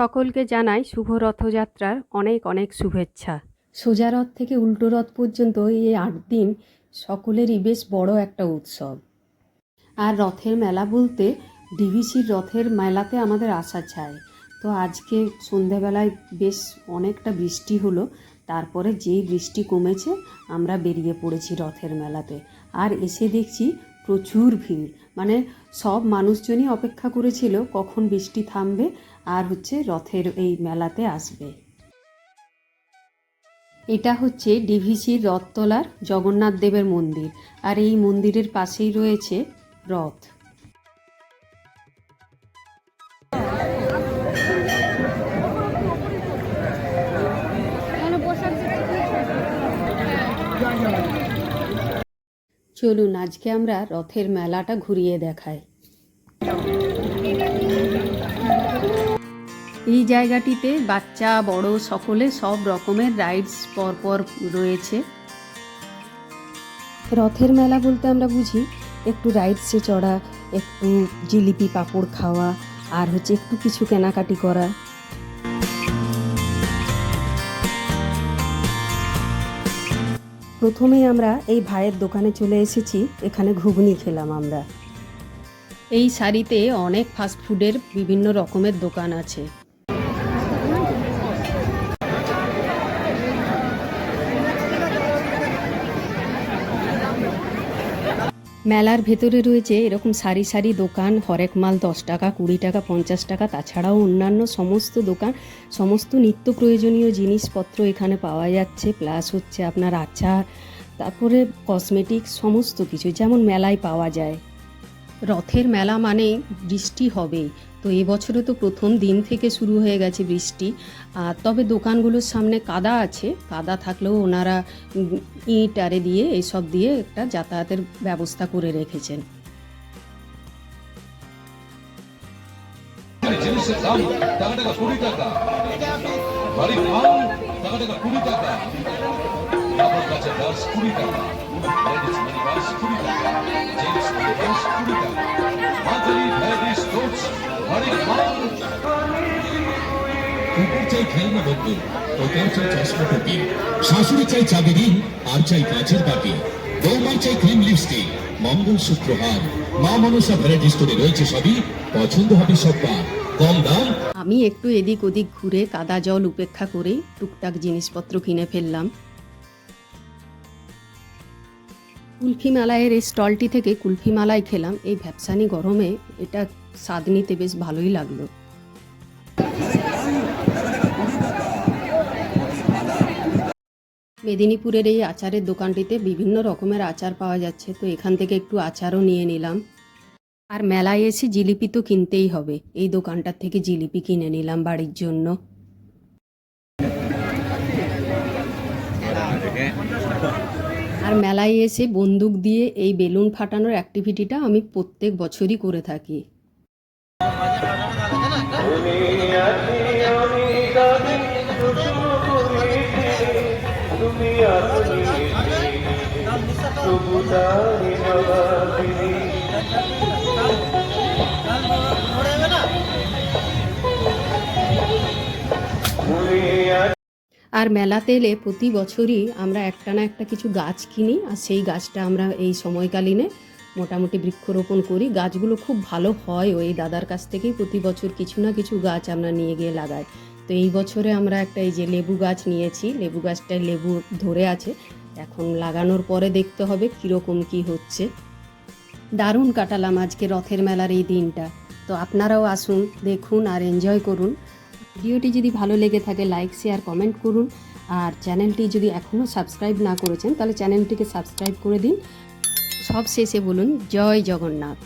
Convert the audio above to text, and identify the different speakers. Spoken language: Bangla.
Speaker 1: সকলকে জানাই শুভ রথযাত্রার অনেক অনেক শুভেচ্ছা। সোজা রথ থেকে উল্টো রথ পর্যন্ত এই 8 দিন সকলেরই বেশ বড় একটা উৎসব। আর রথের মেলা বলতে ডিভিসির রথের মেলাতে আমাদের আসা চাই। তো আজকে সন্ধেবেলায় বেশ অনেকটা বৃষ্টি হলো, তারপরে যেই বৃষ্টি কমেছে আমরা বেরিয়ে পড়েছি রথের মেলাতে। আর এসে দেখছি প্রচুর ভিড়, মানে সব মানুষজনই অপেক্ষা করেছিল কখন বৃষ্টি থামবে আর রথের এই মেলাতে আসবে। এটা হচ্ছে ডিভিসির রথতলার জগন্নাথ দেবের মন্দির, আর এই মন্দিরের পাশেই রয়েছে রথ। চলুন আজকে আমরা রথের মেলাটা ঘুরিয়ে দেখাই। এই জায়গাটিতে বাচ্চা বড় সকলে সব রকমের রাইডস পরপর রয়েছে। রথের মেলা বলতে আমরা বুঝি একটু রাইডসে চড়া, একটু জিলিপি পাঁপড় খাওয়া, আর একটু কিছু কেনাকাটি করা। প্রথমেই আমরা এই ভাইয়ের দোকানে চলে এসেছি, এখানে ঘুগনি খেলাম আমরা। এই সারিতে অনেক ফাস্টফুডের বিভিন্ন রকমের দোকান আছে। মেলার ভেতরে রয়েছে এরকম সারি সারি দোকান, হরেক মাল 10 টাকা, 20 টাকা, 50 টাকা, তাছাড়াও অন্যান্য সমস্ত দোকান, সমস্ত নিত্য প্রয়োজনীয় জিনিসপত্র এখানে পাওয়া যাচ্ছে। প্লাস আপনার আচার, তারপরে কসমেটিক্স, সমস্ত কিছু যেমন মেলায় পাওয়া যায়। রথের মেলা মানেই বৃষ্টি হবেই, তো এবছরে তো প্রথম দিন থেকে শুরু হয়ে গেছে বৃষ্টি। আর তবে দোকানগুলোর সামনে কাদা আছে, কাদা থাকলেও ওনারা ইট আরে দিয়ে এইসব দিয়ে একটা যাতায়াতের ব্যবস্থা করে রেখেছেন।
Speaker 2: চাই খেলনা বন্ধু, ওটাও চাই চশমা টুপি, শাশুড়ি চাই চাবি রিং আর চাই কাঁচের বাটি, বৌমার চাই ক্রিম লিপস্টিক, মঙ্গলসূত্র হার, মা মনসা ভ্যারাইটি স্টোরে রয়েছে সবই, পছন্দ হবে সবার, কম দাম।
Speaker 1: আমি একটু এদিক ওদিক ঘুরে কাদা জল উপেক্ষা করে টুকটাক জিনিসপত্র কিনে ফেললাম। কুলফি মালাইয়ের এই স্টলটি থেকে কুলফি মালাই খেলাম। এই ভ্যাপসানি গরমে এটা স্বাদ নিতে বেশ ভালোই লাগলো। মেদিনীপুরের এই আচারের দোকানটিতে বিভিন্ন রকমের আচার পাওয়া যাচ্ছে, তো এখান থেকে একটু আচারও নিয়ে নিলাম। আর মেলায় এসে জিলিপি তো কিনতেই হবে, এই দোকানটার থেকে জিলিপি কিনে নিলাম বাড়ির জন্য। আর মেলায় এসে বন্দুক দিয়ে এই বেলুন ফাটানোর অ্যাক্টিভিটিটা আমি প্রত্যেক বছরই করে থাকি। আর মেলাতে এলে প্রতি বছরই আমরা একটা না একটা কিছু গাছ কিনি, আর সেই গাছটা আমরা এই সময়কালীনে মোটামুটি বৃক্ষরোপণ করি। গাছগুলো খুব ভালো হয়, ওই দাদার কাছ থেকেই প্রতি বছর কিছু না কিছু গাছ আমরা নিয়ে গিয়ে লাগাই। তো এই বছরে আমরা একটা এই যে লেবু গাছ নিয়েছি, লেবু গাছটায় লেবু ধরে আছে, এখন লাগানোর পরে দেখতে হবে কীরকম কি হচ্ছে। দারুণ কাটালাম আজকে রথের মেলার এই দিনটা। তো আপনারাও আসুন, দেখুন আর এনজয় করুন। ভিডিওটি যদি ভালো লেগে থাকে লাইক শেয়ার কমেন্ট করুন, আর চ্যানেলটি যদি এখনও সাবস্ক্রাইব না করেছেন তাহলে চ্যানেলটিকে সাবস্ক্রাইব করে দিন। সব শেষে বলুন জয় জগন্নাথ।